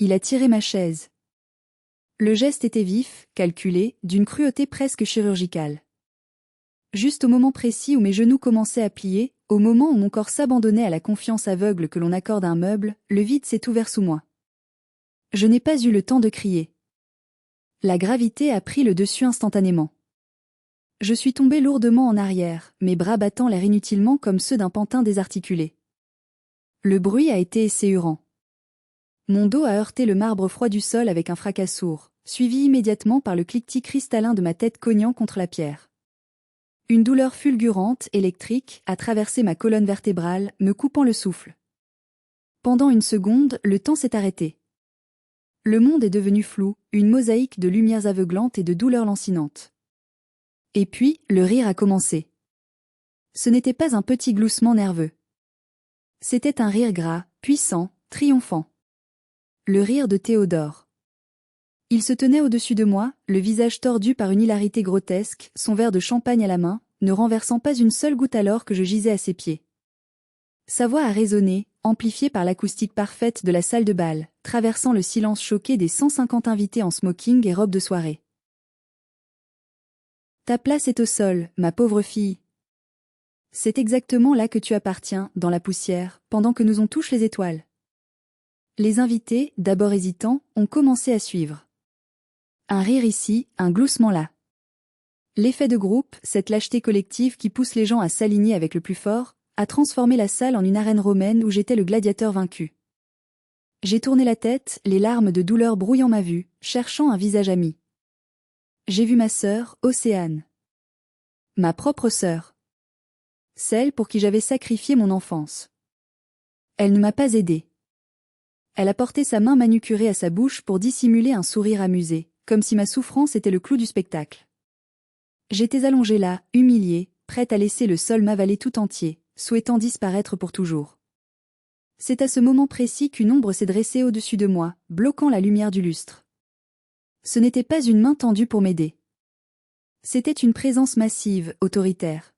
Il a tiré ma chaise. Le geste était vif, calculé, d'une cruauté presque chirurgicale. Juste au moment précis où mes genoux commençaient à plier, au moment où mon corps s'abandonnait à la confiance aveugle que l'on accorde à un meuble, le vide s'est ouvert sous moi. Je n'ai pas eu le temps de crier. La gravité a pris le dessus instantanément. Je suis tombé lourdement en arrière, mes bras battant l'air inutilement comme ceux d'un pantin désarticulé. Le bruit a été esséurant. Mon dos a heurté le marbre froid du sol avec un fracas sourd, suivi immédiatement par le cliquetis cristallin de ma tête cognant contre la pierre. Une douleur fulgurante, électrique, a traversé ma colonne vertébrale, me coupant le souffle. Pendant une seconde, le temps s'est arrêté. Le monde est devenu flou, une mosaïque de lumières aveuglantes et de douleurs lancinantes. Et puis, le rire a commencé. Ce n'était pas un petit gloussement nerveux. C'était un rire gras, puissant, triomphant. Le rire de Théodore. Il se tenait au-dessus de moi, le visage tordu par une hilarité grotesque, son verre de champagne à la main, ne renversant pas une seule goutte alors que je gisais à ses pieds. Sa voix a résonné, amplifiée par l'acoustique parfaite de la salle de bal, traversant le silence choqué des 150 invités en smoking et robe de soirée. Ta place est au sol, ma pauvre fille. C'est exactement là que tu appartiens, dans la poussière, pendant que nous on touche les étoiles. Les invités, d'abord hésitants, ont commencé à suivre. Un rire ici, un gloussement là. L'effet de groupe, cette lâcheté collective qui pousse les gens à s'aligner avec le plus fort, a transformé la salle en une arène romaine où j'étais le gladiateur vaincu. J'ai tourné la tête, les larmes de douleur brouillant ma vue, cherchant un visage ami. J'ai vu ma sœur, Océane. Ma propre sœur. Celle pour qui j'avais sacrifié mon enfance. Elle ne m'a pas aidée. Elle a porté sa main manucurée à sa bouche pour dissimuler un sourire amusé, comme si ma souffrance était le clou du spectacle. J'étais allongée là, humiliée, prête à laisser le sol m'avaler tout entier, souhaitant disparaître pour toujours. C'est à ce moment précis qu'une ombre s'est dressée au-dessus de moi, bloquant la lumière du lustre. Ce n'était pas une main tendue pour m'aider. C'était une présence massive, autoritaire.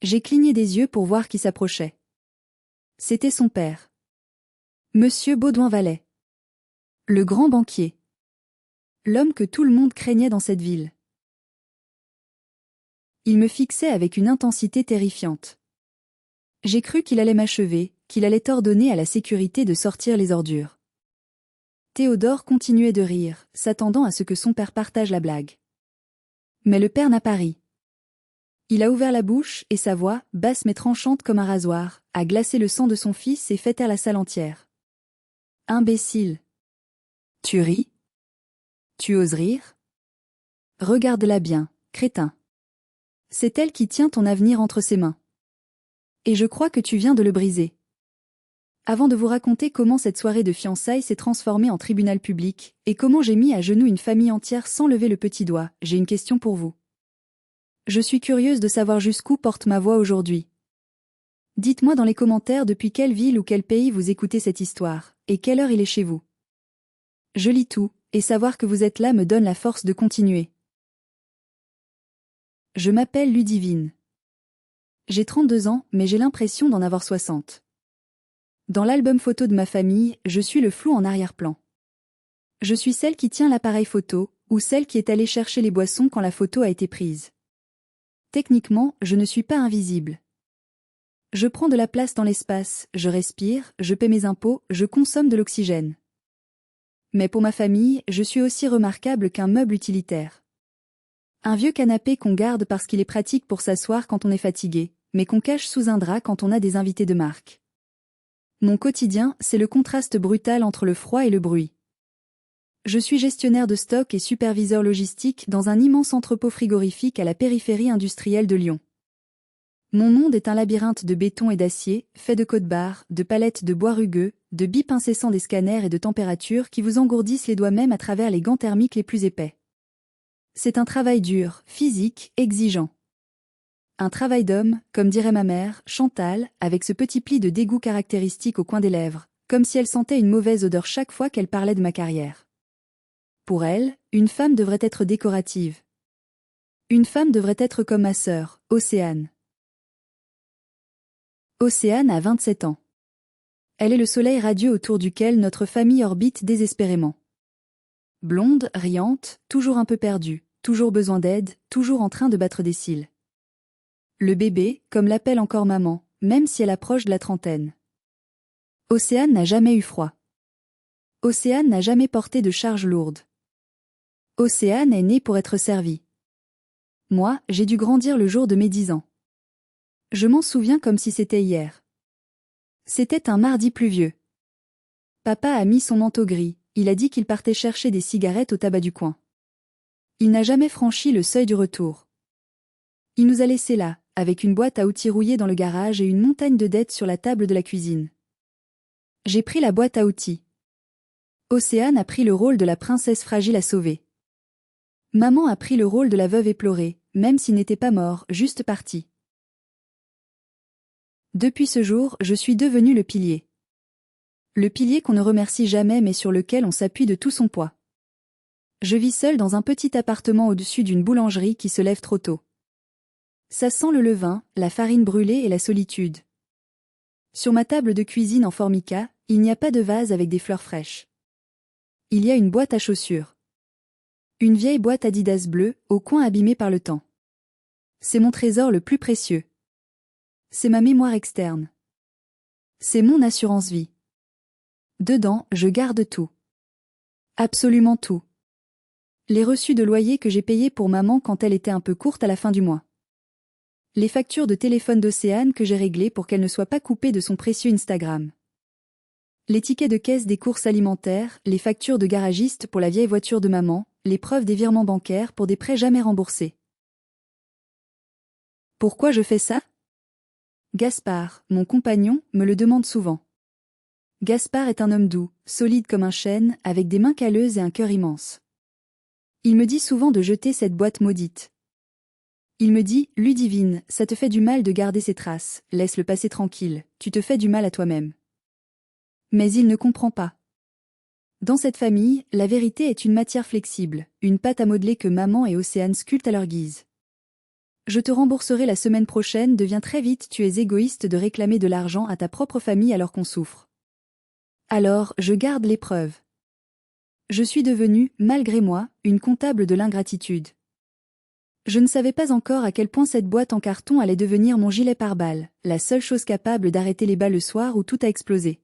J'ai cligné des yeux pour voir qui s'approchait. C'était son père. Monsieur Baudouin-Vallet. Le grand banquier. L'homme que tout le monde craignait dans cette ville. Il me fixait avec une intensité terrifiante. J'ai cru qu'il allait m'achever, qu'il allait ordonner à la sécurité de sortir les ordures. Théodore continuait de rire, s'attendant à ce que son père partage la blague. Mais le père n'a pas ri. Il a ouvert la bouche, et sa voix, basse mais tranchante comme un rasoir, a glacé le sang de son fils et fait taire la salle entière. Imbécile. Tu ris? Tu oses rire? Regarde-la bien, crétin. C'est elle qui tient ton avenir entre ses mains. Et je crois que tu viens de le briser. Avant de vous raconter comment cette soirée de fiançailles s'est transformée en tribunal public, et comment j'ai mis à genoux une famille entière sans lever le petit doigt, j'ai une question pour vous. Je suis curieuse de savoir jusqu'où porte ma voix aujourd'hui. Dites-moi dans les commentaires depuis quelle ville ou quel pays vous écoutez cette histoire, et quelle heure il est chez vous. Je lis tout, et savoir que vous êtes là me donne la force de continuer. Je m'appelle Ludivine. J'ai 32 ans, mais j'ai l'impression d'en avoir 60. Dans l'album photo de ma famille, je suis le flou en arrière-plan. Je suis celle qui tient l'appareil photo, ou celle qui est allée chercher les boissons quand la photo a été prise. Techniquement, je ne suis pas invisible. Je prends de la place dans l'espace, je respire, je paie mes impôts, je consomme de l'oxygène. Mais pour ma famille, je suis aussi remarquable qu'un meuble utilitaire. Un vieux canapé qu'on garde parce qu'il est pratique pour s'asseoir quand on est fatigué, mais qu'on cache sous un drap quand on a des invités de marque. Mon quotidien, c'est le contraste brutal entre le froid et le bruit. Je suis gestionnaire de stock et superviseur logistique dans un immense entrepôt frigorifique à la périphérie industrielle de Lyon. Mon monde est un labyrinthe de béton et d'acier, fait de codes-barres, de palettes de bois rugueux, de bips incessants des scanners et de températures qui vous engourdissent les doigts même à travers les gants thermiques les plus épais. C'est un travail dur, physique, exigeant. Un travail d'homme, comme dirait ma mère, Chantal, avec ce petit pli de dégoût caractéristique au coin des lèvres, comme si elle sentait une mauvaise odeur chaque fois qu'elle parlait de ma carrière. Pour elle, une femme devrait être décorative. Une femme devrait être comme ma sœur, Océane. Océane a 27 ans. Elle est le soleil radieux autour duquel notre famille orbite désespérément. Blonde, riante, toujours un peu perdue, toujours besoin d'aide, toujours en train de battre des cils. Le bébé, comme l'appelle encore maman, même si elle approche de la trentaine. Océane n'a jamais eu froid. Océane n'a jamais porté de charge lourde. Océane est née pour être servie. Moi, j'ai dû grandir le jour de mes 10 ans. Je m'en souviens comme si c'était hier. C'était un mardi pluvieux. Papa a mis son manteau gris, il a dit qu'il partait chercher des cigarettes au tabac du coin. Il n'a jamais franchi le seuil du retour. Il nous a laissés là, avec une boîte à outils rouillée dans le garage et une montagne de dettes sur la table de la cuisine. J'ai pris la boîte à outils. Océane a pris le rôle de la princesse fragile à sauver. Maman a pris le rôle de la veuve éplorée, même s'il n'était pas mort, juste parti. Depuis ce jour, je suis devenu le pilier. Le pilier qu'on ne remercie jamais mais sur lequel on s'appuie de tout son poids. Je vis seul dans un petit appartement au-dessus d'une boulangerie qui se lève trop tôt. Ça sent le levain, la farine brûlée et la solitude. Sur ma table de cuisine en formica, il n'y a pas de vase avec des fleurs fraîches. Il y a une boîte à chaussures. Une vieille boîte Adidas bleue, au coin abîmée par le temps. C'est mon trésor le plus précieux. C'est ma mémoire externe. C'est mon assurance vie. Dedans, je garde tout. Absolument tout. Les reçus de loyer que j'ai payés pour maman quand elle était un peu courte à la fin du mois. Les factures de téléphone d'Océane que j'ai réglées pour qu'elle ne soit pas coupée de son précieux Instagram. Les tickets de caisse des courses alimentaires, les factures de garagiste pour la vieille voiture de maman, les preuves des virements bancaires pour des prêts jamais remboursés. Pourquoi je fais ça? Gaspard, mon compagnon, me le demande souvent. Gaspard est un homme doux, solide comme un chêne, avec des mains calleuses et un cœur immense. Il me dit souvent de jeter cette boîte maudite. Il me dit, Ludivine, ça te fait du mal de garder ces traces, laisse-le passer tranquille, tu te fais du mal à toi-même. Mais il ne comprend pas. Dans cette famille, la vérité est une matière flexible, une pâte à modeler que maman et Océane sculptent à leur guise. Je te rembourserai la semaine prochaine devient très vite tu es égoïste de réclamer de l'argent à ta propre famille alors qu'on souffre. Alors, je garde les preuves. Je suis devenue, malgré moi, une comptable de l'ingratitude. Je ne savais pas encore à quel point cette boîte en carton allait devenir mon gilet pare-balles, la seule chose capable d'arrêter les balles le soir où tout a explosé.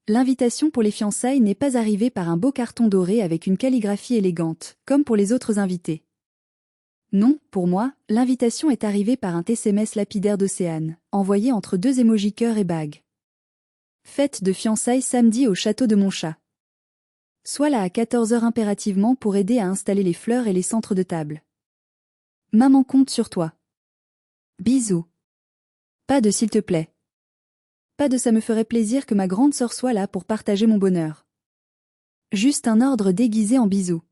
L'invitation pour les fiançailles n'est pas arrivée par un beau carton doré avec une calligraphie élégante, comme pour les autres invités. Non, pour moi, l'invitation est arrivée par un SMS lapidaire d'Océane, envoyé entre 2 émojis cœur et bague. Fête de fiançailles samedi au château de Montchat. Sois là à 14h impérativement pour aider à installer les fleurs et les centres de table. Maman compte sur toi. Bisous. Pas de s'il te plaît. Pas de ça me ferait plaisir que ma grande sœur soit là pour partager mon bonheur. Juste un ordre déguisé en bisous.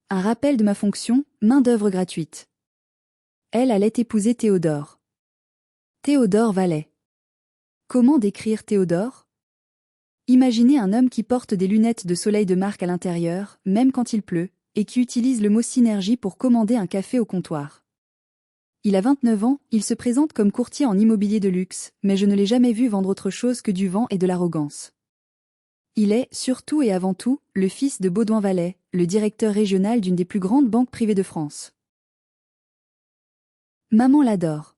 Un rappel de ma fonction, main-d'œuvre gratuite. Elle allait épouser Théodore. Théodore Vallet. Comment décrire Théodore? Imaginez un homme qui porte des lunettes de soleil de marque à l'intérieur, même quand il pleut, et qui utilise le mot synergie pour commander un café au comptoir. Il a 29 ans, il se présente comme courtier en immobilier de luxe, mais je ne l'ai jamais vu vendre autre chose que du vent et de l'arrogance. Il est, surtout et avant tout, le fils de Baudouin Vallet, le directeur régional d'une des plus grandes banques privées de France. Maman l'adore.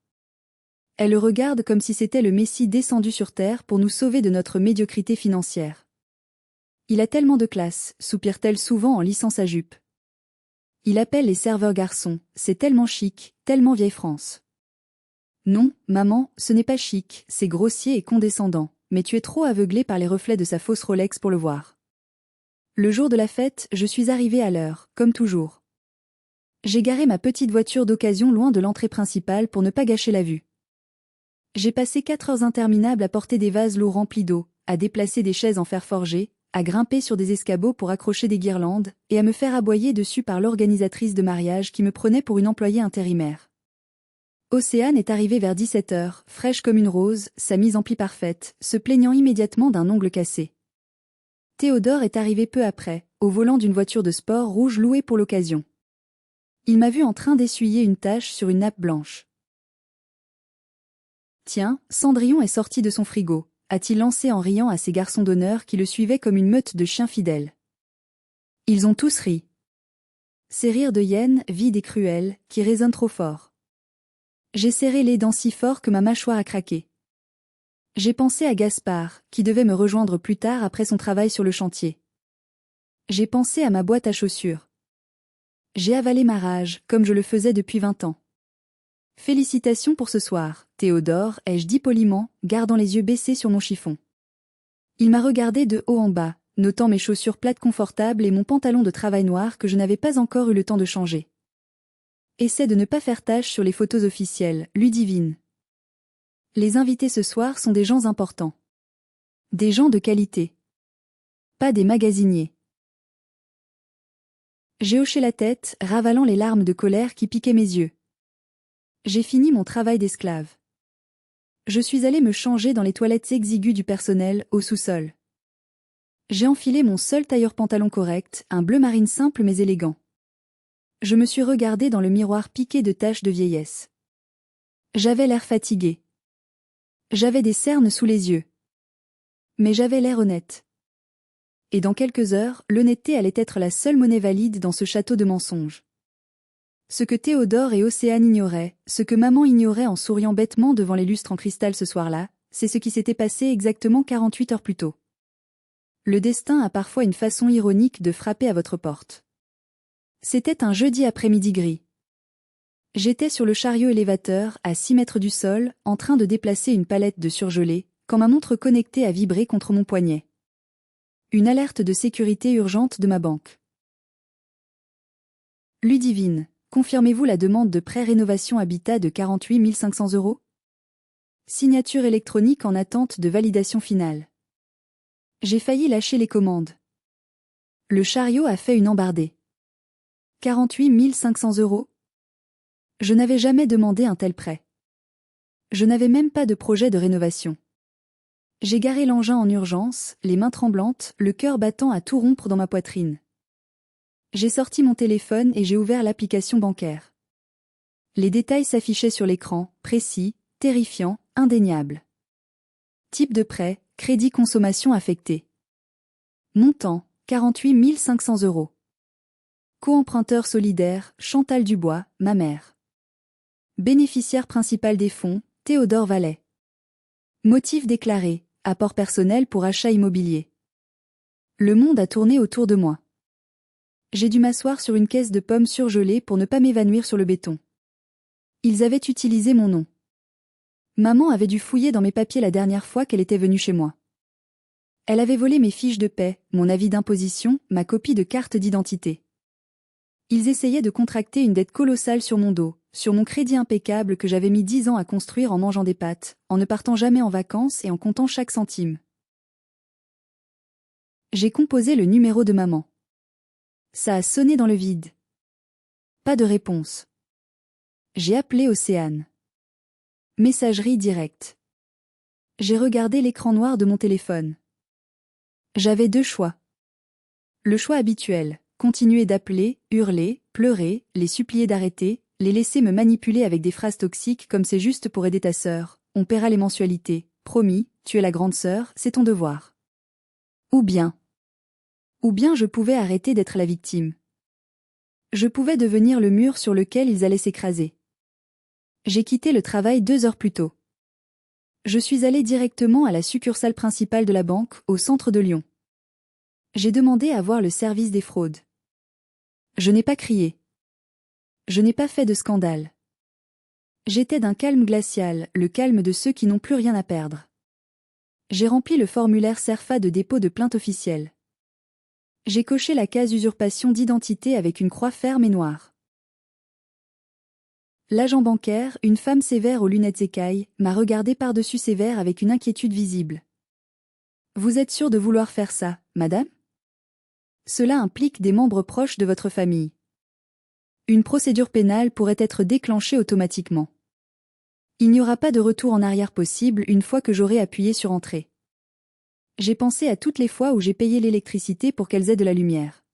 Elle le regarde comme si c'était le Messie descendu sur terre pour nous sauver de notre médiocrité financière. Il a tellement de classe, soupire-t-elle souvent en lissant sa jupe. Il appelle les serveurs garçons, c'est tellement chic, tellement vieille France. Non, maman, ce n'est pas chic, c'est grossier et condescendant, mais tu es trop aveuglée par les reflets de sa fausse Rolex pour le voir. Le jour de la fête, je suis arrivée à l'heure, comme toujours. J'ai garé ma petite voiture d'occasion loin de l'entrée principale pour ne pas gâcher la vue. J'ai passé 4 heures interminables à porter des vases lourds remplis d'eau, à déplacer des chaises en fer forgé, à grimper sur des escabeaux pour accrocher des guirlandes, et à me faire aboyer dessus par l'organisatrice de mariage qui me prenait pour une employée intérimaire. Océane est arrivée vers 17h, fraîche comme une rose, sa mise en pli parfaite, se plaignant immédiatement d'un ongle cassé. Théodore est arrivé peu après, au volant d'une voiture de sport rouge louée pour l'occasion. Il m'a vu en train d'essuyer une tache sur une nappe blanche. Tiens, Cendrillon est sorti de son frigo, a-t-il lancé en riant à ses garçons d'honneur qui le suivaient comme une meute de chiens fidèles. Ils ont tous ri. Ces rires de hyène, vides et cruels, qui résonnent trop fort. J'ai serré les dents si fort que ma mâchoire a craqué. J'ai pensé à Gaspard, qui devait me rejoindre plus tard après son travail sur le chantier. J'ai pensé à ma boîte à chaussures. J'ai avalé ma rage, comme je le faisais depuis 20 ans. Félicitations pour ce soir, Théodore, ai-je dit poliment, gardant les yeux baissés sur mon chiffon. Il m'a regardé de haut en bas, notant mes chaussures plates confortables et mon pantalon de travail noir que je n'avais pas encore eu le temps de changer. Essaie de ne pas faire tache sur les photos officielles, Ludivine. Les invités ce soir sont des gens importants. Des gens de qualité. Pas des magasiniers. J'ai hoché la tête, ravalant les larmes de colère qui piquaient mes yeux. J'ai fini mon travail d'esclave. Je suis allé me changer dans les toilettes exiguës du personnel, au sous-sol. J'ai enfilé mon seul tailleur pantalon correct, un bleu marine simple mais élégant. Je me suis regardé dans le miroir piqué de taches de vieillesse. J'avais l'air fatigué. J'avais des cernes sous les yeux. Mais j'avais l'air honnête. Et dans quelques heures, l'honnêteté allait être la seule monnaie valide dans ce château de mensonges. Ce que Théodore et Océane ignoraient, ce que maman ignorait en souriant bêtement devant les lustres en cristal ce soir-là, c'est ce qui s'était passé exactement 48 heures plus tôt. Le destin a parfois une façon ironique de frapper à votre porte. C'était un jeudi après-midi gris. J'étais sur le chariot élévateur, à 6 mètres du sol, en train de déplacer une palette de surgelés, quand ma montre connectée a vibré contre mon poignet. Une alerte de sécurité urgente de ma banque. Ludivine, confirmez-vous la demande de prêt rénovation habitat de 48 500 €? Signature électronique en attente de validation finale. J'ai failli lâcher les commandes. Le chariot a fait une embardée. 48 500 €? Je n'avais jamais demandé un tel prêt. Je n'avais même pas de projet de rénovation. J'ai garé l'engin en urgence, les mains tremblantes, le cœur battant à tout rompre dans ma poitrine. J'ai sorti mon téléphone et j'ai ouvert l'application bancaire. Les détails s'affichaient sur l'écran, précis, terrifiants, indéniables. Type de prêt, crédit consommation affecté. Montant, 48 500 €. Co-emprunteur solidaire, Chantal Dubois, ma mère. Bénéficiaire principal des fonds, Théodore Vallet. Motif déclaré, apport personnel pour achat immobilier. Le monde a tourné autour de moi. J'ai dû m'asseoir sur une caisse de pommes surgelées pour ne pas m'évanouir sur le béton. Ils avaient utilisé mon nom. Maman avait dû fouiller dans mes papiers la dernière fois qu'elle était venue chez moi. Elle avait volé mes fiches de paie, mon avis d'imposition, ma copie de carte d'identité. Ils essayaient de contracter une dette colossale sur mon dos, sur mon crédit impeccable que j'avais mis 10 ans à construire en mangeant des pâtes, en ne partant jamais en vacances et en comptant chaque centime. J'ai composé le numéro de maman. Ça a sonné dans le vide. Pas de réponse. J'ai appelé Océane. Messagerie directe. J'ai regardé l'écran noir de mon téléphone. J'avais deux choix. Le choix habituel, continuer d'appeler, hurler, pleurer, les supplier d'arrêter, les laisser me manipuler avec des phrases toxiques comme c'est juste pour aider ta sœur, on paiera les mensualités, promis, tu es la grande sœur, c'est ton devoir. Ou bien je pouvais arrêter d'être la victime. Je pouvais devenir le mur sur lequel ils allaient s'écraser. J'ai quitté le travail 2 heures plus tôt. Je suis allé directement à la succursale principale de la banque, au centre de Lyon. J'ai demandé à voir le service des fraudes. Je n'ai pas crié. Je n'ai pas fait de scandale. J'étais d'un calme glacial, le calme de ceux qui n'ont plus rien à perdre. J'ai rempli le formulaire CERFA de dépôt de plainte officielle. J'ai coché la case usurpation d'identité avec une croix ferme et noire. L'agent bancaire, une femme sévère aux lunettes écailles, m'a regardé par-dessus ses verres avec une inquiétude visible. Vous êtes sûre de vouloir faire ça, madame? Cela implique des membres proches de votre famille. Une procédure pénale pourrait être déclenchée automatiquement. Il n'y aura pas de retour en arrière possible une fois que j'aurai appuyé sur Entrée. J'ai pensé à toutes les fois où j'ai payé l'électricité pour qu'elles aient de la lumière.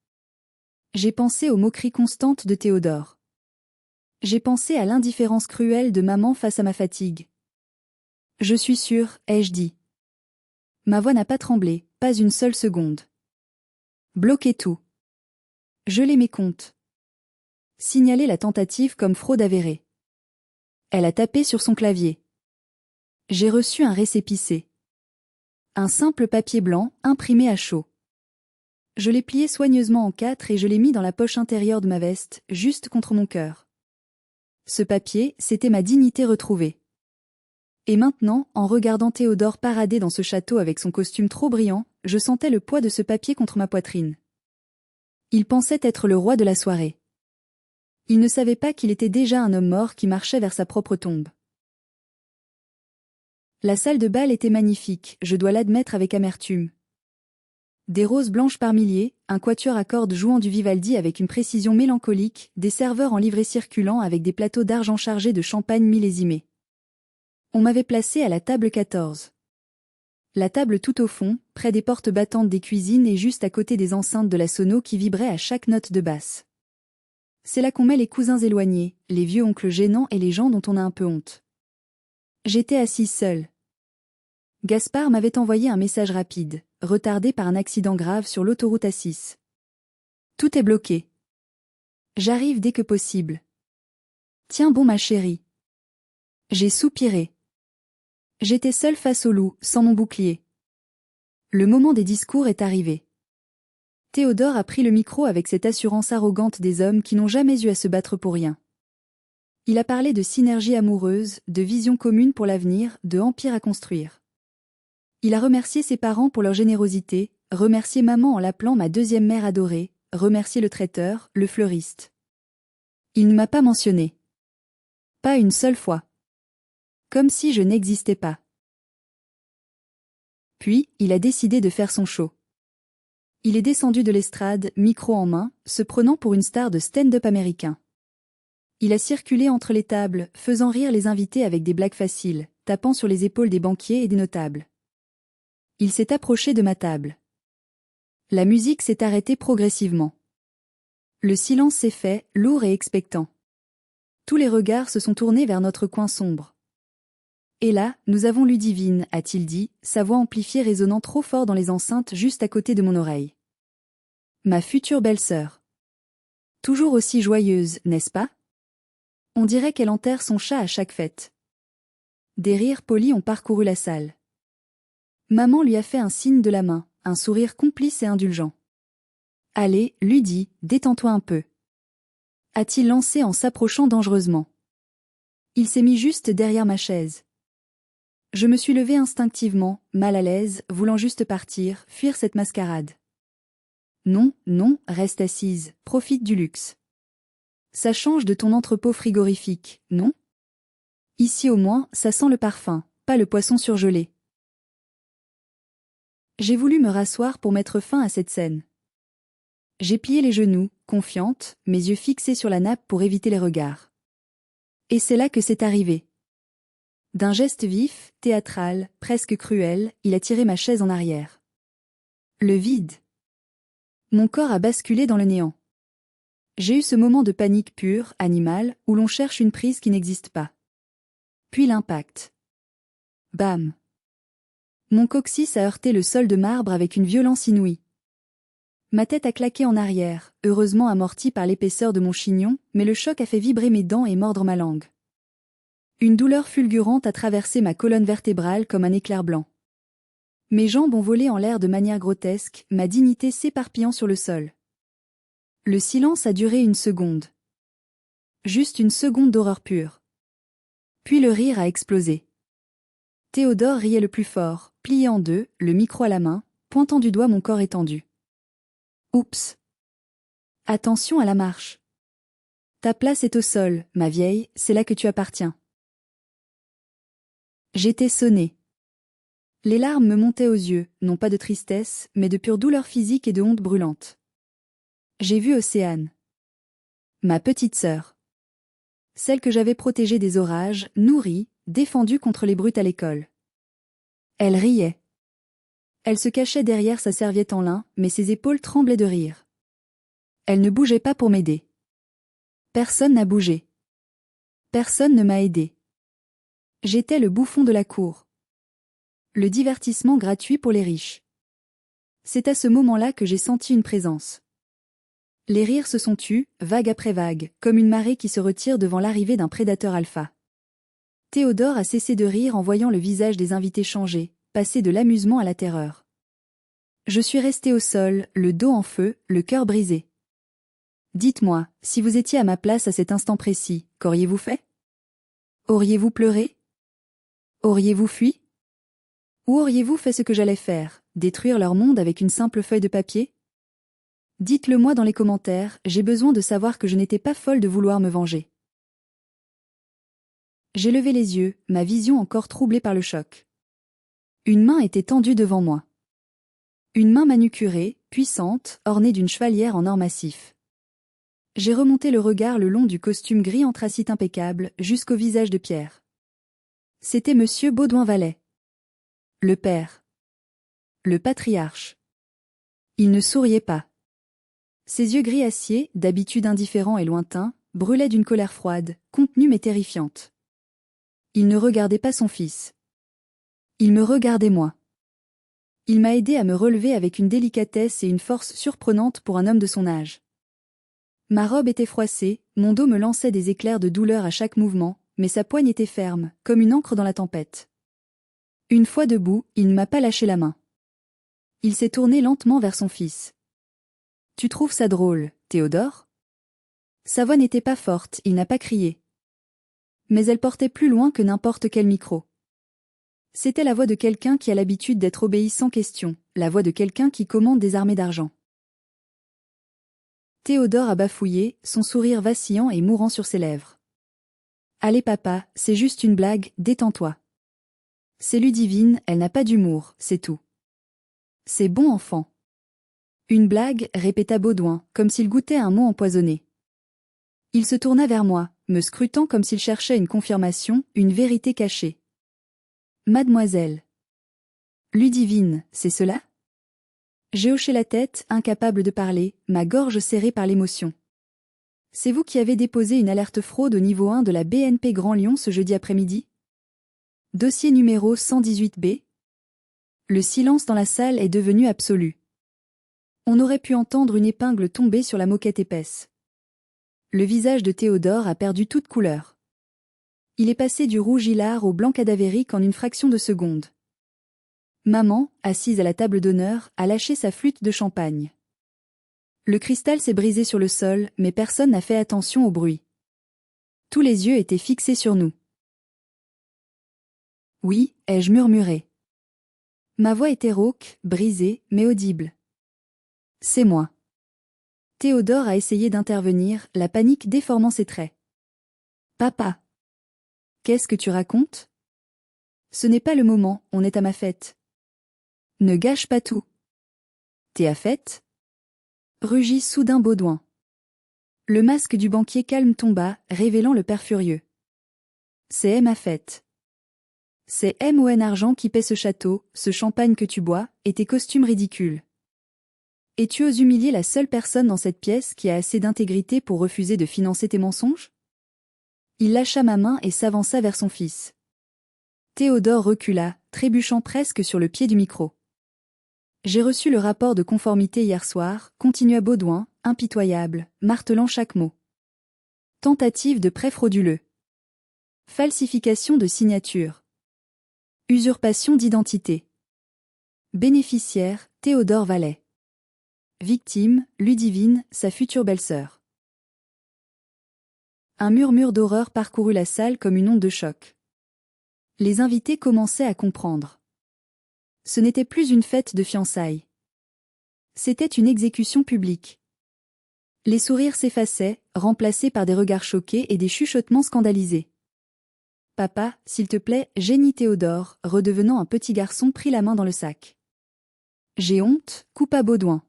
J'ai pensé aux moqueries constantes de Théodore. J'ai pensé à l'indifférence cruelle de maman face à ma fatigue. Je suis sûre, ai-je dit. Ma voix n'a pas tremblé, pas une seule seconde. Bloquer tout. Geler mes comptes. Signaler la tentative comme fraude avérée. Elle a tapé sur son clavier. J'ai reçu un récépissé. Un simple papier blanc, imprimé à chaud. Je l'ai plié soigneusement en 4 et je l'ai mis dans la poche intérieure de ma veste, juste contre mon cœur. Ce papier, c'était ma dignité retrouvée. Et maintenant, en regardant Théodore parader dans ce château avec son costume trop brillant, je sentais le poids de ce papier contre ma poitrine. Il pensait être le roi de la soirée. Il ne savait pas qu'il était déjà un homme mort qui marchait vers sa propre tombe. La salle de bal était magnifique, je dois l'admettre avec amertume. Des roses blanches par milliers, un quatuor à cordes jouant du Vivaldi avec une précision mélancolique, des serveurs en livrée circulant avec des plateaux d'argent chargés de champagne millésimé. On m'avait placé à la table 14. La table tout au fond, près des portes battantes des cuisines et juste à côté des enceintes de la sono qui vibraient à chaque note de basse. C'est là qu'on met les cousins éloignés, les vieux oncles gênants et les gens dont on a un peu honte. J'étais assise seule. Gaspard m'avait envoyé un message rapide, retardé par un accident grave sur l'autoroute A6. Tout est bloqué. J'arrive dès que possible. Tiens bon ma chérie. J'ai soupiré. J'étais seule face au loup, sans mon bouclier. Le moment des discours est arrivé. Théodore a pris le micro avec cette assurance arrogante des hommes qui n'ont jamais eu à se battre pour rien. Il a parlé de synergie amoureuse, de vision commune pour l'avenir, de empire à construire. Il a remercié ses parents pour leur générosité, remercié maman en l'appelant ma deuxième mère adorée, remercié le traiteur, le fleuriste. Il ne m'a pas mentionné. Pas une seule fois. Comme si je n'existais pas. Puis, il a décidé de faire son show. Il est descendu de l'estrade, micro en main, se prenant pour une star de stand-up américain. Il a circulé entre les tables, faisant rire les invités avec des blagues faciles, tapant sur les épaules des banquiers et des notables. Il s'est approché de ma table. La musique s'est arrêtée progressivement. Le silence s'est fait, lourd et expectant. Tous les regards se sont tournés vers notre coin sombre. Et là, nous avons Ludivine, a-t-il dit, sa voix amplifiée résonnant trop fort dans les enceintes juste à côté de mon oreille. Ma future belle-sœur. Toujours aussi joyeuse, n'est-ce pas? On dirait qu'elle enterre son chat à chaque fête. Des rires polis ont parcouru la salle. Maman lui a fait un signe de la main, un sourire complice et indulgent. Allez, Ludie, détends-toi un peu. A-t-il lancé en s'approchant dangereusement. Il s'est mis juste derrière ma chaise. Je me suis levée instinctivement, mal à l'aise, voulant juste partir, fuir cette mascarade. Non, non, reste assise, profite du luxe. Ça change de ton entrepôt frigorifique, non? Ici au moins, ça sent le parfum, pas le poisson surgelé. J'ai voulu me rasseoir pour mettre fin à cette scène. J'ai plié les genoux, confiante, mes yeux fixés sur la nappe pour éviter les regards. Et c'est là que c'est arrivé. D'un geste vif, théâtral, presque cruel, il a tiré ma chaise en arrière. Le vide. Mon corps a basculé dans le néant. J'ai eu ce moment de panique pure, animale, où l'on cherche une prise qui n'existe pas. Puis l'impact. Bam. Mon coccyx a heurté le sol de marbre avec une violence inouïe. Ma tête a claqué en arrière, heureusement amortie par l'épaisseur de mon chignon, mais le choc a fait vibrer mes dents et mordre ma langue. Une douleur fulgurante a traversé ma colonne vertébrale comme un éclair blanc. Mes jambes ont volé en l'air de manière grotesque, ma dignité s'éparpillant sur le sol. Le silence a duré une seconde. Juste une seconde d'horreur pure. Puis le rire a explosé. Théodore riait le plus fort, plié en deux, le micro à la main, pointant du doigt mon corps étendu. Oups. Attention à la marche. Ta place est au sol, ma vieille, c'est là que tu appartiens. J'étais sonnée. Les larmes me montaient aux yeux, non pas de tristesse, mais de pure douleur physique et de honte brûlante. J'ai vu Océane. Ma petite sœur. Celle que j'avais protégée des orages, nourrie, défendue contre les brutes à l'école. Elle riait. Elle se cachait derrière sa serviette en lin, mais ses épaules tremblaient de rire. Elle ne bougeait pas pour m'aider. Personne n'a bougé. Personne ne m'a aidé. J'étais le bouffon de la cour. Le divertissement gratuit pour les riches. C'est à ce moment-là que j'ai senti une présence. Les rires se sont tus, vague après vague, comme une marée qui se retire devant l'arrivée d'un prédateur alpha. Théodore a cessé de rire en voyant le visage des invités changer, passer de l'amusement à la terreur. Je suis resté au sol, le dos en feu, le cœur brisé. Dites-moi, si vous étiez à ma place à cet instant précis, qu'auriez-vous fait? Auriez-vous pleuré? Auriez-vous fui? Ou auriez-vous fait ce que j'allais faire, détruire leur monde avec une simple feuille de papier? Dites-le moi dans les commentaires, j'ai besoin de savoir que je n'étais pas folle de vouloir me venger. J'ai levé les yeux, ma vision encore troublée par le choc. Une main était tendue devant moi. Une main manucurée, puissante, ornée d'une chevalière en or massif. J'ai remonté le regard le long du costume gris anthracite impeccable, jusqu'au visage de Pierre. C'était Monsieur Baudouin-Vallet. Le père. Le patriarche. Il ne souriait pas. Ses yeux gris acier, d'habitude indifférents et lointains, brûlaient d'une colère froide, contenue mais terrifiante. Il ne regardait pas son fils. Il me regardait moi. Il m'a aidé à me relever avec une délicatesse et une force surprenantes pour un homme de son âge. Ma robe était froissée, mon dos me lançait des éclairs de douleur à chaque mouvement, mais sa poigne était ferme, comme une ancre dans la tempête. Une fois debout, il ne m'a pas lâché la main. Il s'est tourné lentement vers son fils. « Tu trouves ça drôle, Théodore ?» Sa voix n'était pas forte, il n'a pas crié. Mais elle portait plus loin que n'importe quel micro. C'était la voix de quelqu'un qui a l'habitude d'être obéi sans question, la voix de quelqu'un qui commande des armées d'argent. Théodore a bafouillé, son sourire vacillant et mourant sur ses lèvres. « Allez papa, c'est juste une blague, détends-toi. C'est Ludivine, elle n'a pas d'humour, c'est tout. C'est bon enfant. » Une blague, répéta Baudouin, comme s'il goûtait un mot empoisonné. Il se tourna vers moi, me scrutant comme s'il cherchait une confirmation, une vérité cachée. Mademoiselle. Ludivine, c'est cela? J'ai hoché la tête, incapable de parler, ma gorge serrée par l'émotion. C'est vous qui avez déposé une alerte fraude au niveau 1 de la BNP Grand Lyon ce jeudi après-midi? Dossier numéro 118B. Le silence dans la salle est devenu absolu. On aurait pu entendre une épingle tomber sur la moquette épaisse. Le visage de Théodore a perdu toute couleur. Il est passé du rouge hilar au blanc cadavérique en une fraction de seconde. Maman, assise à la table d'honneur, a lâché sa flûte de champagne. Le cristal s'est brisé sur le sol, mais personne n'a fait attention au bruit. Tous les yeux étaient fixés sur nous. Oui, ai-je murmuré. Ma voix était rauque, brisée, mais audible. C'est moi. Théodore a essayé d'intervenir, la panique déformant ses traits. Papa. Qu'est-ce que tu racontes? Ce n'est pas le moment, on est à ma fête. Ne gâche pas tout. T'es à fête? Rugit soudain Baudouin. Le masque du banquier calme tomba, révélant le père furieux. C'est ma fête. C'est MON argent qui paie ce château, ce champagne que tu bois, et tes costumes ridicules. Et tu oses humilier la seule personne dans cette pièce qui a assez d'intégrité pour refuser de financer tes mensonges? Il lâcha ma main et s'avança vers son fils. Théodore recula, trébuchant presque sur le pied du micro. J'ai reçu le rapport de conformité hier soir, continua Baudouin, impitoyable, martelant chaque mot. Tentative de prêt frauduleux. Falsification de signature. Usurpation d'identité. Bénéficiaire, Théodore Vallet. Victime, Ludivine, sa future belle-sœur. Un murmure d'horreur parcourut la salle comme une onde de choc. Les invités commençaient à comprendre. Ce n'était plus une fête de fiançailles. C'était une exécution publique. Les sourires s'effaçaient, remplacés par des regards choqués et des chuchotements scandalisés. Papa, s'il te plaît, gémit Théodore, redevenant un petit garçon pris la main dans le sac. J'ai honte, coupa Baudouin.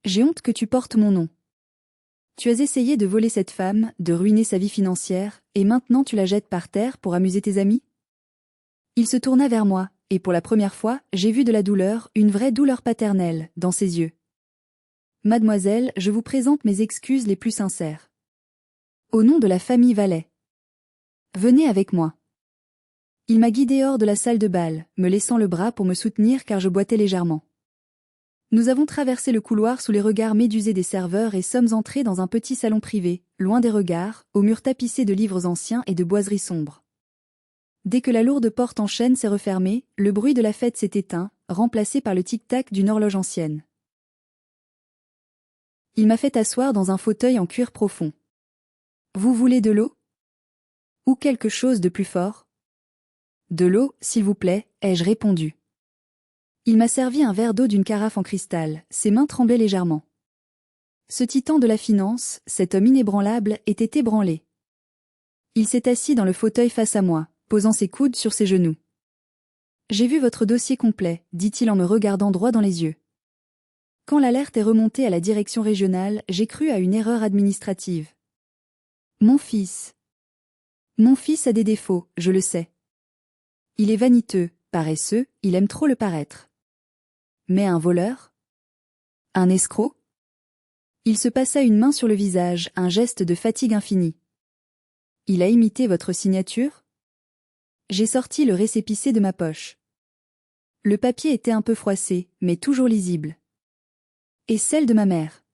J'ai honte que tu portes mon nom. Tu as essayé de voler cette femme, de ruiner sa vie financière, et maintenant tu la jettes par terre pour amuser tes amis? Il se tourna vers moi, et pour la première fois, j'ai vu de la douleur, une vraie douleur paternelle, dans ses yeux. Mademoiselle, je vous présente mes excuses les plus sincères. Au nom de la famille Vallet. Venez avec moi. Il m'a guidé hors de la salle de bal, me laissant le bras pour me soutenir car je boitais légèrement. Nous avons traversé le couloir sous les regards médusés des serveurs et sommes entrés dans un petit salon privé, loin des regards, aux murs tapissés de livres anciens et de boiseries sombres. Dès que la lourde porte en chêne s'est refermée, le bruit de la fête s'est éteint, remplacé par le tic-tac d'une horloge ancienne. Il m'a fait asseoir dans un fauteuil en cuir profond. Vous voulez de l'eau? Ou quelque chose de plus fort? De l'eau, s'il vous plaît, ai-je répondu. Il m'a servi un verre d'eau d'une carafe en cristal, ses mains tremblaient légèrement. Ce titan de la finance, cet homme inébranlable, était ébranlé. Il s'est assis dans le fauteuil face à moi, posant ses coudes sur ses genoux. J'ai vu votre dossier complet, dit-il en me regardant droit dans les yeux. Quand l'alerte est remontée à la direction régionale, j'ai cru à une erreur administrative. Mon fils. Mon fils a des défauts, je le sais. Il est vaniteux, paresseux, il aime trop le paraître. Mais un voleur? Un escroc? Il se passa une main sur le visage, un geste de fatigue infinie. Il a imité votre signature? J'ai sorti le récépissé de ma poche. Le papier était un peu froissé, mais toujours lisible. Et celle de ma mère.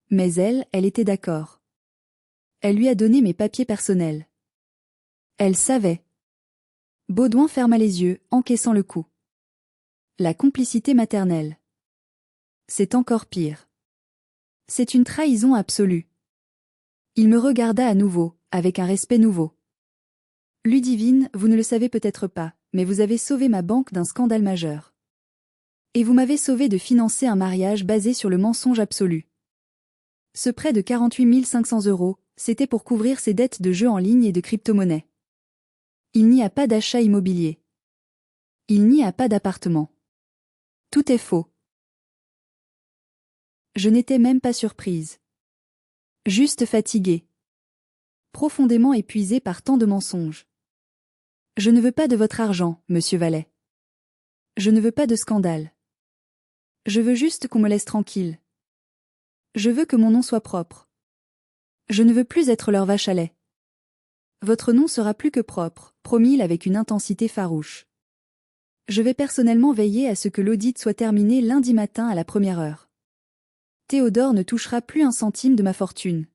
Mais elle était d'accord. Elle lui a donné mes papiers personnels. Elle savait. Baudouin ferma les yeux, encaissant le coup. La complicité maternelle. C'est encore pire. C'est une trahison absolue. Il me regarda à nouveau, avec un respect nouveau. Ludivine, vous ne le savez peut-être pas, mais vous avez sauvé ma banque d'un scandale majeur. Et vous m'avez sauvé de financer un mariage basé sur le mensonge absolu. Ce prêt de 48 500 €, c'était pour couvrir ses dettes de jeux en ligne et de crypto-monnaies. Il n'y a pas d'achat immobilier. Il n'y a pas d'appartement. Tout est faux. Je n'étais même pas surprise. Juste fatiguée. Profondément épuisée par tant de mensonges. Je ne veux pas de votre argent, monsieur Vallet. Je ne veux pas de scandale. Je veux juste qu'on me laisse tranquille. Je veux que mon nom soit propre. Je ne veux plus être leur vache à lait. Votre nom sera plus que propre, promit-il avec une intensité farouche. Je vais personnellement veiller à ce que l'audit soit terminé lundi matin à la première heure. Théodore ne touchera plus un centime de ma fortune.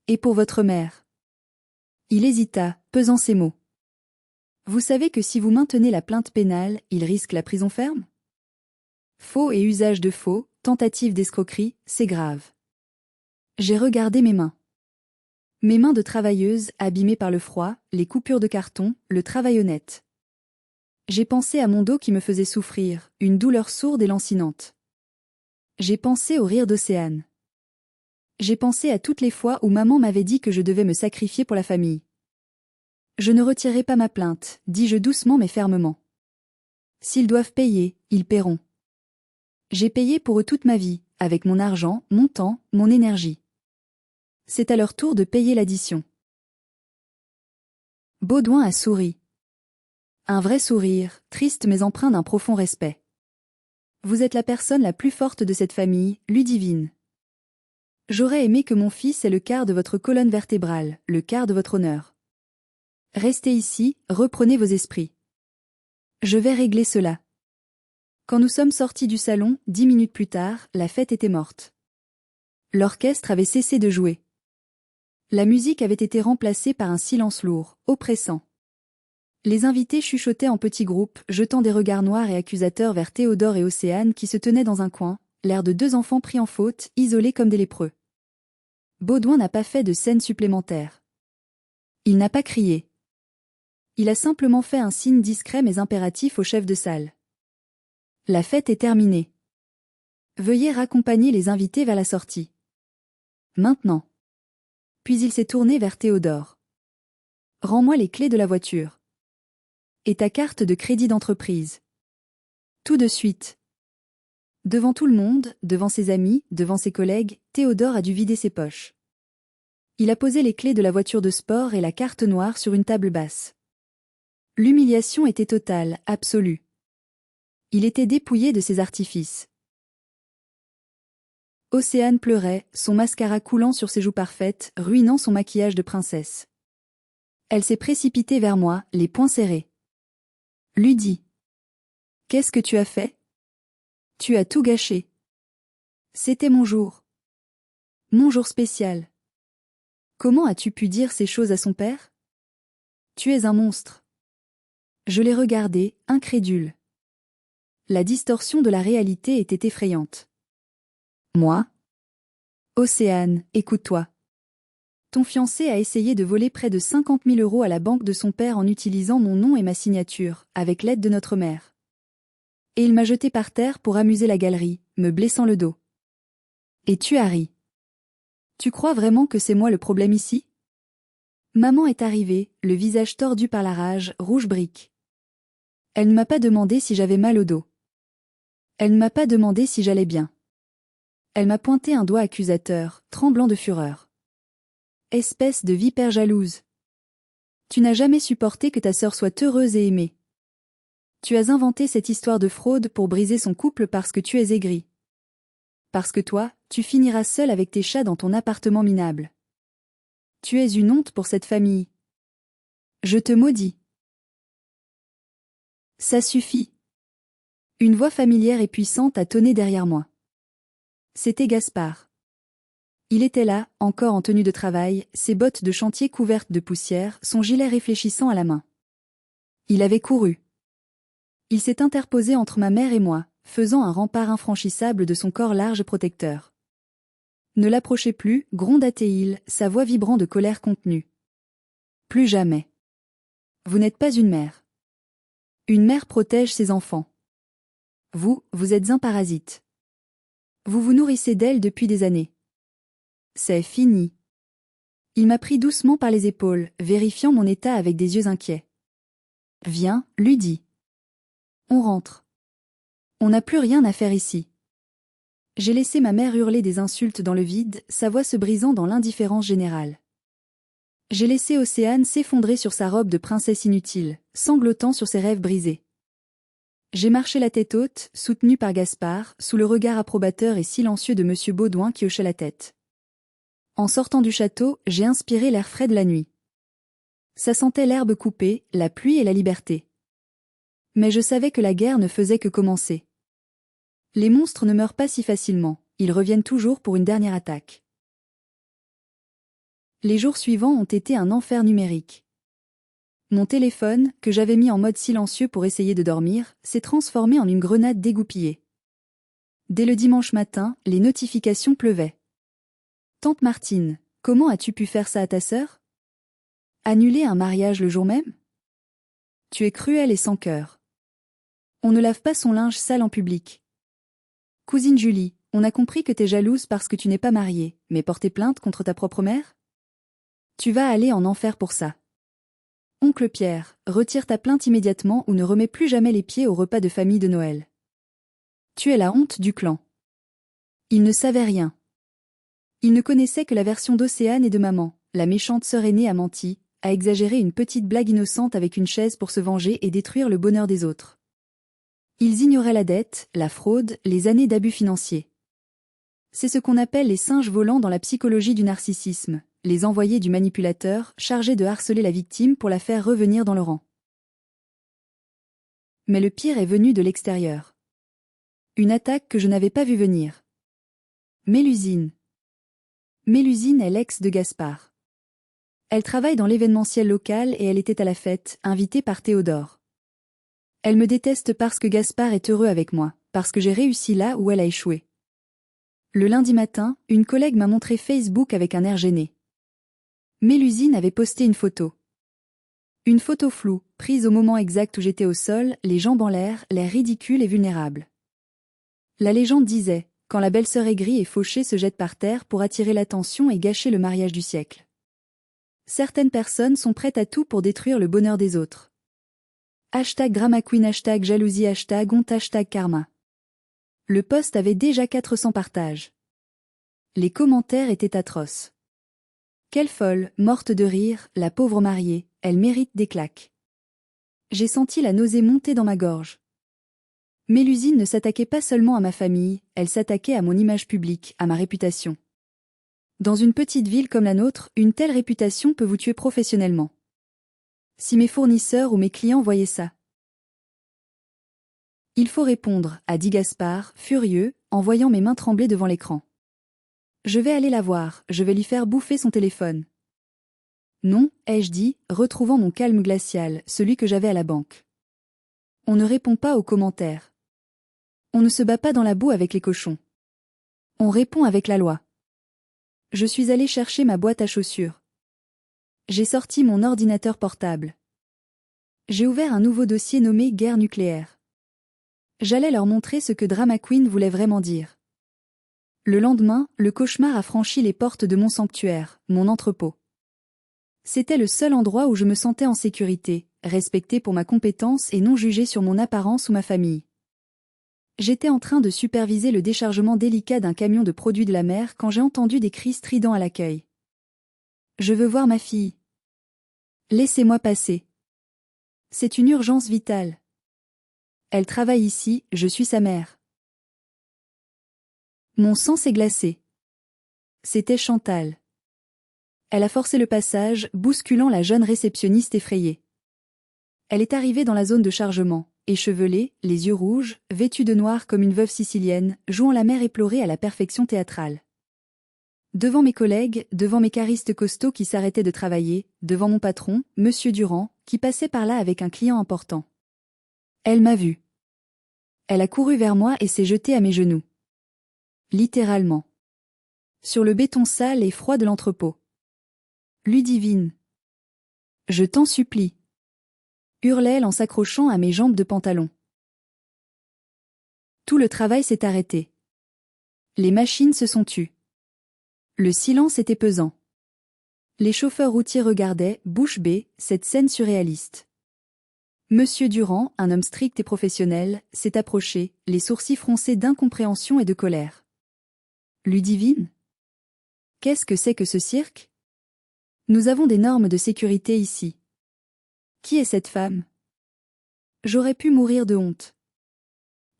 Et pour votre mère? Il hésita, pesant ses mots. Vous savez que si vous maintenez la plainte pénale, il risque la prison ferme? Faux et usage de faux, tentative d'escroquerie, c'est grave. J'ai regardé mes mains. Mes mains de travailleuse, abîmées par le froid, les coupures de carton, le travail honnête. J'ai pensé à mon dos qui me faisait souffrir, une douleur sourde et lancinante. J'ai pensé au rire d'Océane. J'ai pensé à toutes les fois où maman m'avait dit que je devais me sacrifier pour la famille. Je ne retirerai pas ma plainte, dis-je doucement mais fermement. S'ils doivent payer, ils paieront. J'ai payé pour eux toute ma vie, avec mon argent, mon temps, mon énergie. C'est à leur tour de payer l'addition. Baudouin a souri. Un vrai sourire, triste mais empreint d'un profond respect. Vous êtes la personne la plus forte de cette famille, Ludivine. J'aurais aimé que mon fils ait le quart de votre colonne vertébrale, le quart de votre honneur. Restez ici, reprenez vos esprits. Je vais régler cela. Quand nous sommes sortis du salon, 10 minutes plus tard, la fête était morte. L'orchestre avait cessé de jouer. La musique avait été remplacée par un silence lourd, oppressant. Les invités chuchotaient en petits groupes, jetant des regards noirs et accusateurs vers Théodore et Océane qui se tenaient dans un coin, l'air de deux enfants pris en faute, isolés comme des lépreux. Baudouin n'a pas fait de scène supplémentaire. Il n'a pas crié. Il a simplement fait un signe discret mais impératif au chef de salle. La fête est terminée. Veuillez raccompagner les invités vers la sortie. Maintenant. Puis il s'est tourné vers Théodore. Rends-moi les clés de la voiture. Et ta carte de crédit d'entreprise. Tout de suite. Devant tout le monde, devant ses amis, devant ses collègues, Théodore a dû vider ses poches. Il a posé les clés de la voiture de sport et la carte noire sur une table basse. L'humiliation était totale, absolue. Il était dépouillé de ses artifices. Océane pleurait, son mascara coulant sur ses joues parfaites, ruinant son maquillage de princesse. Elle s'est précipitée vers moi, les poings serrés. Ludie. Qu'est-ce que tu as fait? Tu as tout gâché. C'était mon jour. Mon jour spécial. Comment as-tu pu dire ces choses à son père? Tu es un monstre. Je l'ai regardé, incrédule. La distorsion de la réalité était effrayante. Moi? Océane, écoute-toi. Ton fiancé a essayé de voler près de 50 000 € à la banque de son père en utilisant mon nom et ma signature, avec l'aide de notre mère. Et il m'a jeté par terre pour amuser la galerie, me blessant le dos. Et tu as ri. Tu crois vraiment que c'est moi le problème ici? Maman est arrivée, le visage tordu par la rage, rouge brique. Elle ne m'a pas demandé si j'avais mal au dos. Elle ne m'a pas demandé si j'allais bien. Elle m'a pointé un doigt accusateur, tremblant de fureur. Espèce de vipère jalouse. Tu n'as jamais supporté que ta sœur soit heureuse et aimée. Tu as inventé cette histoire de fraude pour briser son couple parce que tu es aigri. Parce que toi, tu finiras seul avec tes chats dans ton appartement minable. Tu es une honte pour cette famille. Je te maudis. Ça suffit. Une voix familière et puissante a tonné derrière moi. C'était Gaspard. Il était là, encore en tenue de travail, ses bottes de chantier couvertes de poussière, son gilet réfléchissant à la main. Il avait couru. Il s'est interposé entre ma mère et moi, faisant un rempart infranchissable de son corps large protecteur. Ne l'approchez plus, gronda-t-il, sa voix vibrant de colère contenue. Plus jamais. Vous n'êtes pas une mère. Une mère protège ses enfants. Vous êtes un parasite. Vous vous nourrissez d'elle depuis des années. C'est fini. Il m'a pris doucement par les épaules, vérifiant mon état avec des yeux inquiets. Viens, Ludie. On rentre. On n'a plus rien à faire ici. J'ai laissé ma mère hurler des insultes dans le vide, sa voix se brisant dans l'indifférence générale. J'ai laissé Océane s'effondrer sur sa robe de princesse inutile, sanglotant sur ses rêves brisés. J'ai marché la tête haute, soutenue par Gaspard, sous le regard approbateur et silencieux de Monsieur Baudouin qui hochait la tête. En sortant du château, j'ai inspiré l'air frais de la nuit. Ça sentait l'herbe coupée, la pluie et la liberté. Mais je savais que la guerre ne faisait que commencer. Les monstres ne meurent pas si facilement, ils reviennent toujours pour une dernière attaque. Les jours suivants ont été un enfer numérique. Mon téléphone, que j'avais mis en mode silencieux pour essayer de dormir, s'est transformé en une grenade dégoupillée. Dès le dimanche matin, les notifications pleuvaient. Tante Martine, comment as-tu pu faire ça à ta sœur? Annuler un mariage le jour même? Tu es cruelle et sans cœur. On ne lave pas son linge sale en public. Cousine Julie, on a compris que t'es jalouse parce que tu n'es pas mariée, mais porter plainte contre ta propre mère? Tu vas aller en enfer pour ça. Oncle Pierre, retire ta plainte immédiatement ou ne remets plus jamais les pieds au repas de famille de Noël. Tu es la honte du clan. Il ne savait rien. Il ne connaissait que la version d'Océane et de maman, la méchante sœur aînée a menti, a exagéré une petite blague innocente avec une chaise pour se venger et détruire le bonheur des autres. Ils ignoraient la dette, la fraude, les années d'abus financiers. C'est ce qu'on appelle les singes volants dans la psychologie du narcissisme, les envoyés du manipulateur, chargés de harceler la victime pour la faire revenir dans le rang. Mais le pire est venu de l'extérieur. Une attaque que je n'avais pas vue venir. Mélusine. Mélusine est l'ex de Gaspard. Elle travaille dans l'événementiel local et elle était à la fête, invitée par Théodore. Elle me déteste parce que Gaspard est heureux avec moi, parce que j'ai réussi là où elle a échoué. Le lundi matin, une collègue m'a montré Facebook avec un air gêné. Mélusine avait posté une photo. Une photo floue, prise au moment exact où j'étais au sol, les jambes en l'air, l'air ridicule et vulnérable. La légende disait, quand la belle-sœur aigrie et fauchée se jette par terre pour attirer l'attention et gâcher le mariage du siècle. Certaines personnes sont prêtes à tout pour détruire le bonheur des autres. #drama queen, #jalousie, #honte, #karma. Le post avait déjà 400 partages. Les commentaires étaient atroces. Quelle folle, morte de rire, la pauvre mariée, elle mérite des claques. J'ai senti la nausée monter dans ma gorge. Mélusine ne s'attaquait pas seulement à ma famille, elle s'attaquait à mon image publique, à ma réputation. Dans une petite ville comme la nôtre, une telle réputation peut vous tuer professionnellement. Si mes fournisseurs ou mes clients voyaient ça. Il faut répondre, a dit Gaspard, furieux, en voyant mes mains trembler devant l'écran. Je vais aller la voir, je vais lui faire bouffer son téléphone. Non, ai-je dit, retrouvant mon calme glacial, celui que j'avais à la banque. On ne répond pas aux commentaires. On ne se bat pas dans la boue avec les cochons. On répond avec la loi. Je suis allé chercher ma boîte à chaussures. J'ai sorti mon ordinateur portable. J'ai ouvert un nouveau dossier nommé guerre nucléaire. J'allais leur montrer ce que Drama Queen voulait vraiment dire. Le lendemain, le cauchemar a franchi les portes de mon sanctuaire, mon entrepôt. C'était le seul endroit où je me sentais en sécurité, respecté pour ma compétence et non jugé sur mon apparence ou ma famille. J'étais en train de superviser le déchargement délicat d'un camion de produits de la mer quand j'ai entendu des cris stridents à l'accueil. Je veux voir ma fille. Laissez-moi passer. C'est une urgence vitale. Elle travaille ici, je suis sa mère. Mon sang s'est glacé. C'était Chantal. Elle a forcé le passage, bousculant la jeune réceptionniste effrayée. Elle est arrivée dans la zone de chargement, échevelée, les yeux rouges, vêtue de noir comme une veuve sicilienne, jouant la mère éplorée à la perfection théâtrale. Devant mes collègues, devant mes caristes costauds qui s'arrêtaient de travailler, devant mon patron, Monsieur Durand, qui passait par là avec un client important. Elle m'a vue. Elle a couru vers moi et s'est jetée à mes genoux. Littéralement. Sur le béton sale et froid de l'entrepôt. Ludivine. Je t'en supplie. Hurlait-elle en s'accrochant à mes jambes de pantalon. Tout le travail s'est arrêté. Les machines se sont tues. Le silence était pesant. Les chauffeurs routiers regardaient, bouche bée, cette scène surréaliste. Monsieur Durand, un homme strict et professionnel, s'est approché, les sourcils froncés d'incompréhension et de colère. Ludivine ? Qu'est-ce que c'est que ce cirque ? Nous avons des normes de sécurité ici. Qui est cette femme ? J'aurais pu mourir de honte.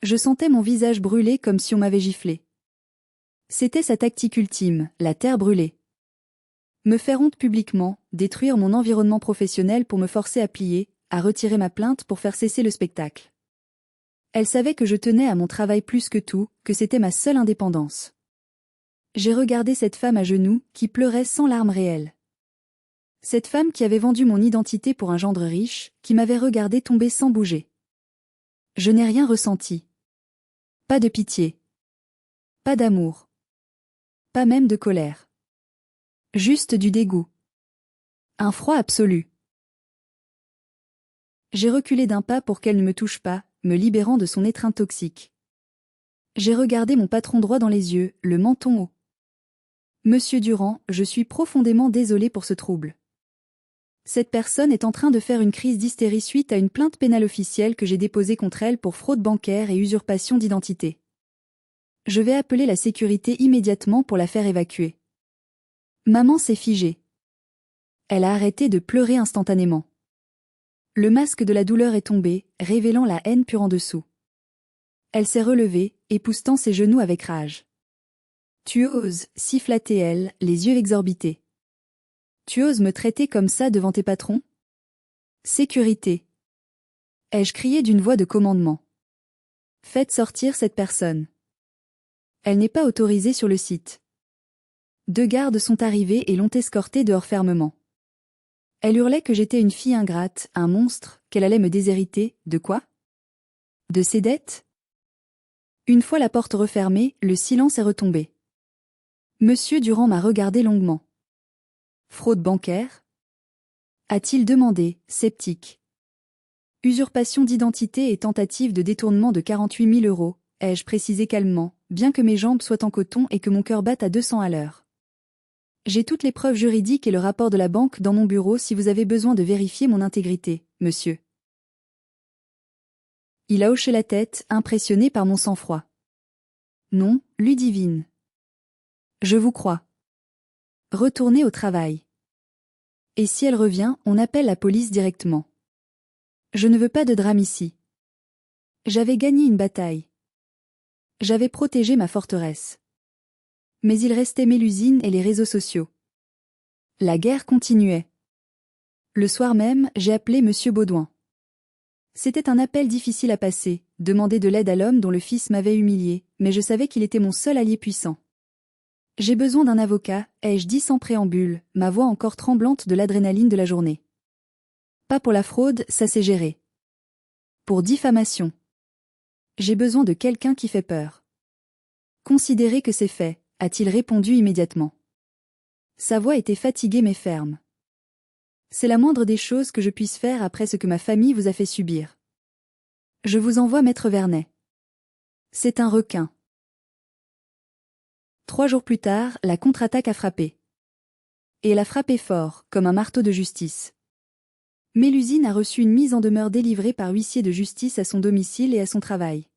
Je sentais mon visage brûler comme si on m'avait giflé. C'était sa tactique ultime, la terre brûlée. Me faire honte publiquement, détruire mon environnement professionnel pour me forcer à plier, à retirer ma plainte pour faire cesser le spectacle. Elle savait que je tenais à mon travail plus que tout, que c'était ma seule indépendance. J'ai regardé cette femme à genoux, qui pleurait sans larmes réelles. Cette femme qui avait vendu mon identité pour un gendre riche, qui m'avait regardé tomber sans bouger. Je n'ai rien ressenti. Pas de pitié. Pas d'amour. Pas même de colère. Juste du dégoût. Un froid absolu. J'ai reculé d'un pas pour qu'elle ne me touche pas, me libérant de son étreinte toxique. J'ai regardé mon patron droit dans les yeux, le menton haut. Monsieur Durand, je suis profondément désolé pour ce trouble. Cette personne est en train de faire une crise d'hystérie suite à une plainte pénale officielle que j'ai déposée contre elle pour fraude bancaire et usurpation d'identité. Je vais appeler la sécurité immédiatement pour la faire évacuer. Maman s'est figée. Elle a arrêté de pleurer instantanément. Le masque de la douleur est tombé, révélant la haine pure en dessous. Elle s'est relevée, époussetant ses genoux avec rage. Tu oses, siffla-t-elle, les yeux exorbités. Tu oses me traiter comme ça devant tes patrons ? Sécurité. Ai-je crié d'une voix de commandement. Faites sortir cette personne. Elle n'est pas autorisée sur le site. 2 gardes sont arrivés et l'ont escortée dehors fermement. Elle hurlait que j'étais une fille ingrate, un monstre, qu'elle allait me déshériter, de quoi ? De ses dettes ? Une fois la porte refermée, le silence est retombé. Monsieur Durand m'a regardé longuement. Fraude bancaire ? A-t-il demandé, sceptique. Usurpation d'identité et tentative de détournement de 48 000 €, ai-je précisé calmement, bien que mes jambes soient en coton et que mon cœur batte à 200 à l'heure. J'ai toutes les preuves juridiques et le rapport de la banque dans mon bureau si vous avez besoin de vérifier mon intégrité, monsieur. Il a hoché la tête, impressionné par mon sang-froid. Non, Ludivine. Je vous crois. Retournez au travail. Et si elle revient, on appelle la police directement. Je ne veux pas de drame ici. J'avais gagné une bataille. J'avais protégé ma forteresse. Mais il restait Mélusine et les réseaux sociaux. La guerre continuait. Le soir même, j'ai appelé Monsieur Baudouin. C'était un appel difficile à passer, demander de l'aide à l'homme dont le fils m'avait humilié, mais je savais qu'il était mon seul allié puissant. J'ai besoin d'un avocat, ai-je dit sans préambule, ma voix encore tremblante de l'adrénaline de la journée. Pas pour la fraude, ça s'est géré. Pour diffamation. J'ai besoin de quelqu'un qui fait peur. Considérez que c'est fait, a-t-il répondu immédiatement. Sa voix était fatiguée mais ferme. C'est la moindre des choses que je puisse faire après ce que ma famille vous a fait subir. Je vous envoie Maître Vernet. C'est un requin. 3 jours plus tard, la contre-attaque a frappé. Et elle a frappé fort, comme un marteau de justice. Mélusine a reçu une mise en demeure délivrée par huissier de justice à son domicile et à son travail.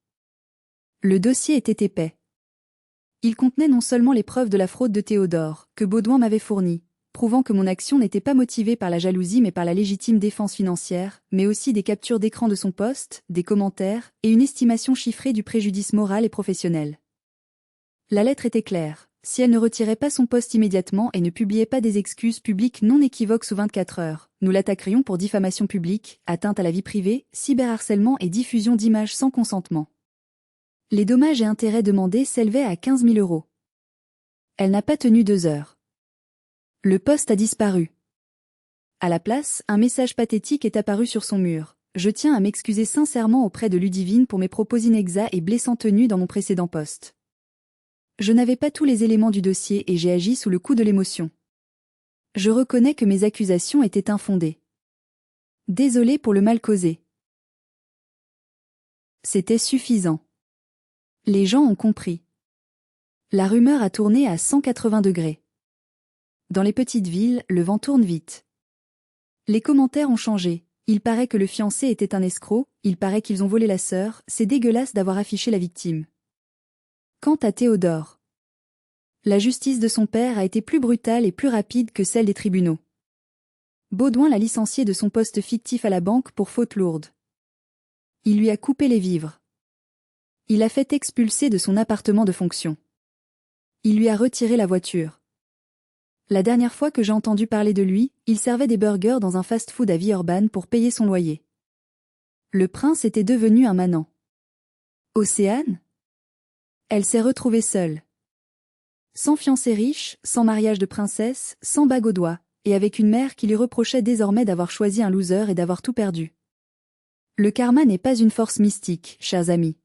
Le dossier était épais. Il contenait non seulement les preuves de la fraude de Théodore, que Baudouin m'avait fournies, prouvant que mon action n'était pas motivée par la jalousie mais par la légitime défense financière, mais aussi des captures d'écran de son poste, des commentaires, et une estimation chiffrée du préjudice moral et professionnel. La lettre était claire. Si elle ne retirait pas son poste immédiatement et ne publiait pas des excuses publiques non équivoques sous 24 heures, nous l'attaquerions pour diffamation publique, atteinte à la vie privée, cyberharcèlement et diffusion d'images sans consentement. Les dommages et intérêts demandés s'élevaient à 15 000 €. Elle n'a pas tenu 2 heures. Le poste a disparu. À la place, un message pathétique est apparu sur son mur. Je tiens à m'excuser sincèrement auprès de Ludivine pour mes propos inexacts et blessants tenus dans mon précédent poste. Je n'avais pas tous les éléments du dossier et j'ai agi sous le coup de l'émotion. Je reconnais que mes accusations étaient infondées. Désolé pour le mal causé. C'était suffisant. Les gens ont compris. La rumeur a tourné à 180 degrés. Dans les petites villes, le vent tourne vite. Les commentaires ont changé. Il paraît que le fiancé était un escroc, il paraît qu'ils ont volé la sœur, c'est dégueulasse d'avoir affiché la victime. Quant à Théodore, la justice de son père a été plus brutale et plus rapide que celle des tribunaux. Baudouin l'a licencié de son poste fictif à la banque pour faute lourde. Il lui a coupé les vivres. Il l'a fait expulser de son appartement de fonction. Il lui a retiré la voiture. La dernière fois que j'ai entendu parler de lui, il servait des burgers dans un fast-food à Villeurbanne pour payer son loyer. Le prince était devenu un manant. Océane ? Elle s'est retrouvée seule. Sans fiancé riche, sans mariage de princesse, sans bague au doigt, et avec une mère qui lui reprochait désormais d'avoir choisi un loser et d'avoir tout perdu. Le karma n'est pas une force mystique, chers amis.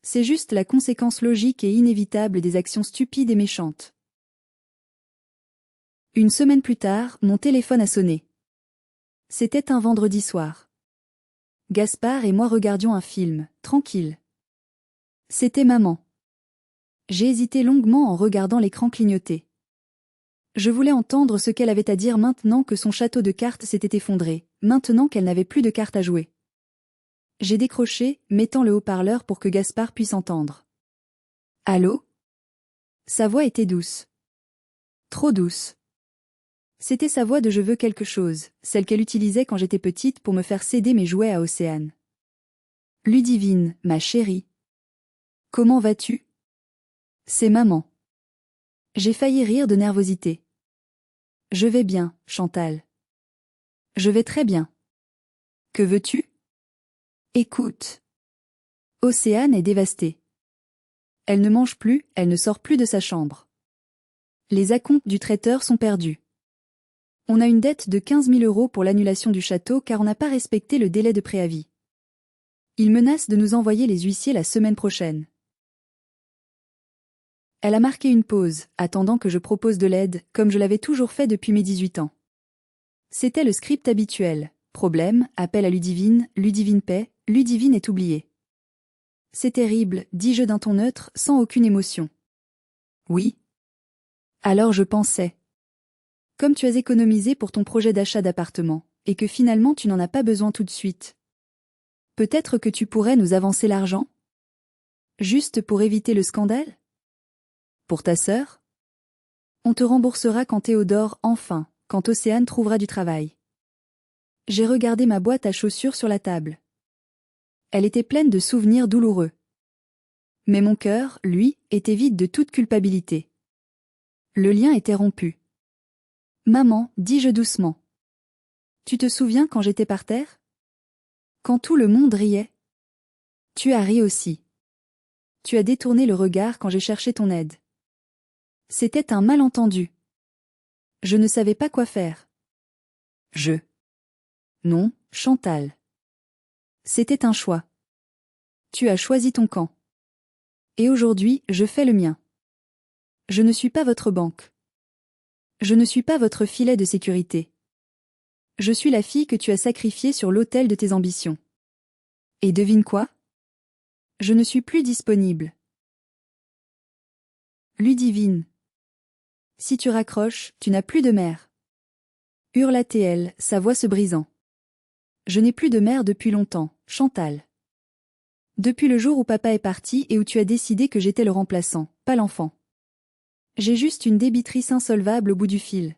C'est juste la conséquence logique et inévitable des actions stupides et méchantes. Une semaine plus tard, mon téléphone a sonné. C'était un vendredi soir. Gaspard et moi regardions un film, tranquille. C'était maman. J'ai hésité longuement en regardant l'écran clignoter. Je voulais entendre ce qu'elle avait à dire maintenant que son château de cartes s'était effondré, maintenant qu'elle n'avait plus de cartes à jouer. J'ai décroché, mettant le haut-parleur pour que Gaspard puisse entendre. Allô ? Sa voix était douce. Trop douce. C'était sa voix de je veux quelque chose, celle qu'elle utilisait quand j'étais petite pour me faire céder mes jouets à Océane. Ludivine, ma chérie. Comment vas-tu ? C'est maman. J'ai failli rire de nervosité. Je vais bien, Chantal. Je vais très bien. Que veux-tu ? Écoute. Océane est dévastée. Elle ne mange plus, elle ne sort plus de sa chambre. Les acomptes du traiteur sont perdus. On a une dette de 15 000 € pour l'annulation du château car on n'a pas respecté le délai de préavis. Il menace de nous envoyer les huissiers la semaine prochaine. Elle a marqué une pause, attendant que je propose de l'aide, comme je l'avais toujours fait depuis mes 18 ans. C'était le script habituel. Problème, appel à Ludivine, Ludivine paie, Ludivine est oubliée. C'est terrible, dis-je d'un ton neutre, sans aucune émotion. Oui. Alors je pensais. Comme tu as économisé pour ton projet d'achat d'appartement, et que finalement tu n'en as pas besoin tout de suite. Peut-être que tu pourrais nous avancer l'argent ? Juste pour éviter le scandale ? Pour ta sœur ? On te remboursera quand Théodore, enfin, quand Océane trouvera du travail. J'ai regardé ma boîte à chaussures sur la table. Elle était pleine de souvenirs douloureux. Mais mon cœur, lui, était vide de toute culpabilité. Le lien était rompu. Maman, dis-je doucement. Tu te souviens quand j'étais par terre? Quand tout le monde riait? Tu as ri aussi. Tu as détourné le regard quand j'ai cherché ton aide. C'était un malentendu. Je ne savais pas quoi faire. Non, Chantal. C'était un choix. Tu as choisi ton camp. Et aujourd'hui, je fais le mien. Je ne suis pas votre banque. Je ne suis pas votre filet de sécurité. Je suis la fille que tu as sacrifiée sur l'autel de tes ambitions. Et devine quoi? Je ne suis plus disponible. Ludivine. Si tu raccroches, tu n'as plus de mère. Hurla-t-elle, sa voix se brisant. Je n'ai plus de mère depuis longtemps, Chantal. Depuis le jour où papa est parti et où tu as décidé que j'étais le remplaçant, pas l'enfant. J'ai juste une débitrice insolvable au bout du fil.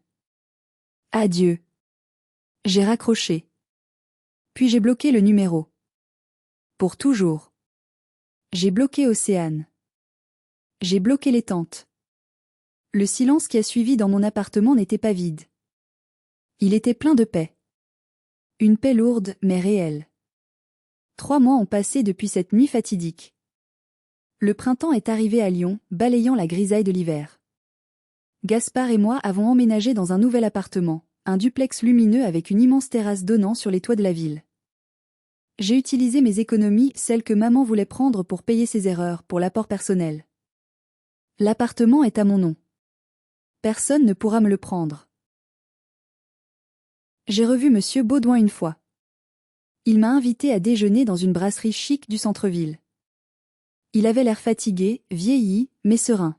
Adieu. J'ai raccroché. Puis j'ai bloqué le numéro. Pour toujours. J'ai bloqué Océane. J'ai bloqué les tantes. Le silence qui a suivi dans mon appartement n'était pas vide. Il était plein de paix. Une paix lourde mais réelle. 3 mois ont passé depuis cette nuit fatidique. Le printemps est arrivé à Lyon, balayant la grisaille de l'hiver. Gaspard et moi avons emménagé dans un nouvel appartement, un duplex lumineux avec une immense terrasse donnant sur les toits de la ville. J'ai utilisé mes économies, celles que maman voulait prendre pour payer ses erreurs, pour l'apport personnel. L'appartement est à mon nom. Personne ne pourra me le prendre. J'ai revu Monsieur Baudouin une fois. Il m'a invité à déjeuner dans une brasserie chic du centre-ville. Il avait l'air fatigué, vieilli, mais serein.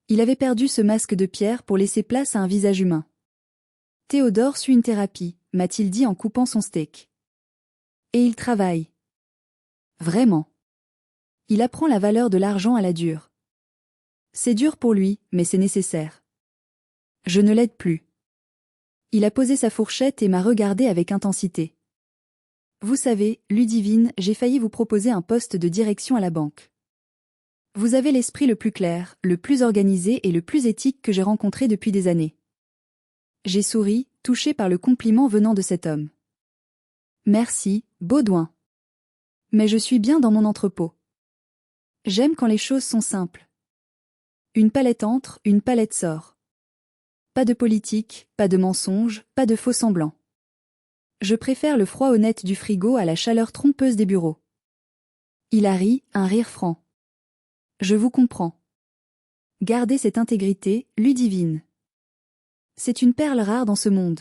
Il avait perdu ce masque de pierre pour laisser place à un visage humain. Théodore suit une thérapie, m'a-t-il dit en coupant son steak. Et il travaille. Vraiment. Il apprend la valeur de l'argent à la dure. C'est dur pour lui, mais c'est nécessaire. Je ne l'aide plus. Il a posé sa fourchette et m'a regardé avec intensité. Vous savez, Ludivine, j'ai failli vous proposer un poste de direction à la banque. Vous avez l'esprit le plus clair, le plus organisé et le plus éthique que j'ai rencontré depuis des années. J'ai souri, touché par le compliment venant de cet homme. Merci, Baudouin. Mais je suis bien dans mon entrepôt. J'aime quand les choses sont simples. Une palette entre, une palette sort. Pas de politique, pas de mensonges, pas de faux semblants. Je préfère le froid honnête du frigo à la chaleur trompeuse des bureaux. Il a ri, un rire franc. Je vous comprends. Gardez cette intégrité, Ludivine. C'est une perle rare dans ce monde.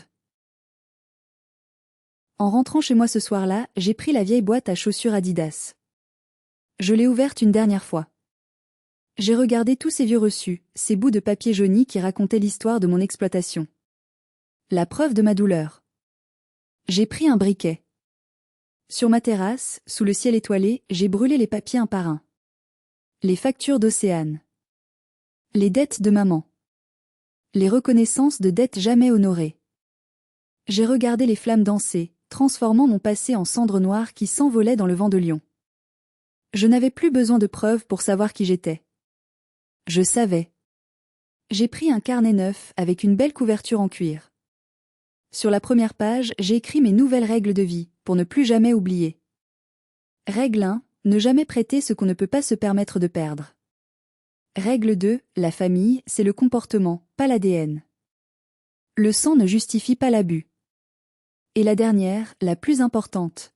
En rentrant chez moi ce soir-là, j'ai pris la vieille boîte à chaussures Adidas. Je l'ai ouverte une dernière fois. J'ai regardé tous ces vieux reçus, ces bouts de papier jauni qui racontaient l'histoire de mon exploitation. La preuve de ma douleur. J'ai pris un briquet. Sur ma terrasse, sous le ciel étoilé, j'ai brûlé les papiers un par un. Les factures d'Océane. Les dettes de maman. Les reconnaissances de dettes jamais honorées. J'ai regardé les flammes danser, transformant mon passé en cendres noires qui s'envolaient dans le vent de Lyon. Je n'avais plus besoin de preuves pour savoir qui j'étais. Je savais. J'ai pris un carnet neuf avec une belle couverture en cuir. Sur la première page, j'ai écrit mes nouvelles règles de vie, pour ne plus jamais oublier. Règle 1, ne jamais prêter ce qu'on ne peut pas se permettre de perdre. Règle 2, la famille, c'est le comportement, pas l'ADN. Le sang ne justifie pas l'abus. Et la dernière, la plus importante.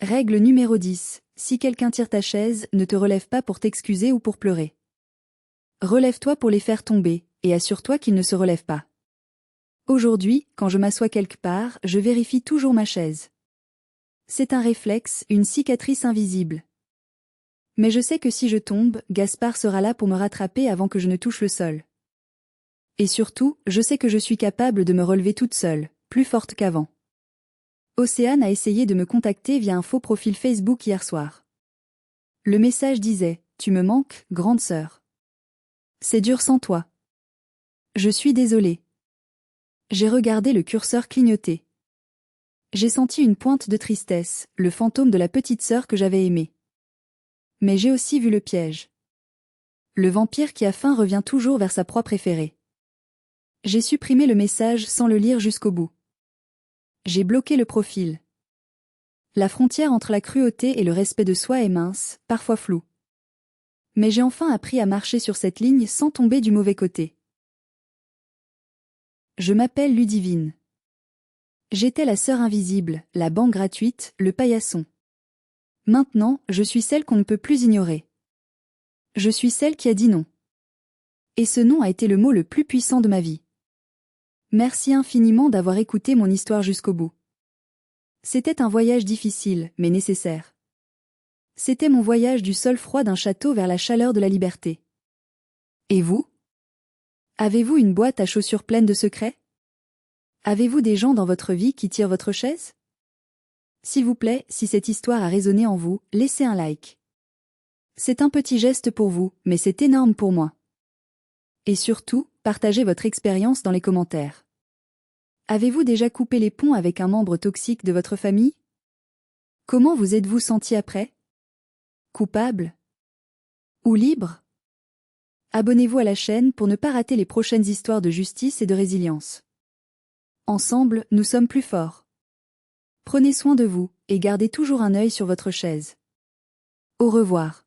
Règle numéro 10, si quelqu'un tire ta chaise, ne te relève pas pour t'excuser ou pour pleurer. Relève-toi pour les faire tomber, et assure-toi qu'ils ne se relèvent pas. Aujourd'hui, quand je m'assois quelque part, je vérifie toujours ma chaise. C'est un réflexe, une cicatrice invisible. Mais je sais que si je tombe, Gaspard sera là pour me rattraper avant que je ne touche le sol. Et surtout, je sais que je suis capable de me relever toute seule, plus forte qu'avant. Océane a essayé de me contacter via un faux profil Facebook hier soir. Le message disait « Tu me manques, grande sœur. C'est dur sans toi. Je suis désolée. » J'ai regardé le curseur clignoter. J'ai senti une pointe de tristesse, le fantôme de la petite sœur que j'avais aimée. Mais j'ai aussi vu le piège. Le vampire qui a faim revient toujours vers sa proie préférée. J'ai supprimé le message sans le lire jusqu'au bout. J'ai bloqué le profil. La frontière entre la cruauté et le respect de soi est mince, parfois floue. Mais j'ai enfin appris à marcher sur cette ligne sans tomber du mauvais côté. Je m'appelle Ludivine. J'étais la sœur invisible, la banque gratuite, le paillasson. Maintenant, je suis celle qu'on ne peut plus ignorer. Je suis celle qui a dit non. Et ce non a été le mot le plus puissant de ma vie. Merci infiniment d'avoir écouté mon histoire jusqu'au bout. C'était un voyage difficile, mais nécessaire. C'était mon voyage du sol froid d'un château vers la chaleur de la liberté. Et vous? Avez-vous une boîte à chaussures pleine de secrets? Avez-vous des gens dans votre vie qui tirent votre chaise? S'il vous plaît, si cette histoire a résonné en vous, laissez un like. C'est un petit geste pour vous, mais c'est énorme pour moi. Et surtout, partagez votre expérience dans les commentaires. Avez-vous déjà coupé les ponts avec un membre toxique de votre famille? Comment vous êtes-vous senti après? Coupable? Ou libre? Abonnez-vous à la chaîne pour ne pas rater les prochaines histoires de justice et de résilience. Ensemble, nous sommes plus forts. Prenez soin de vous, et gardez toujours un œil sur votre chaise. Au revoir.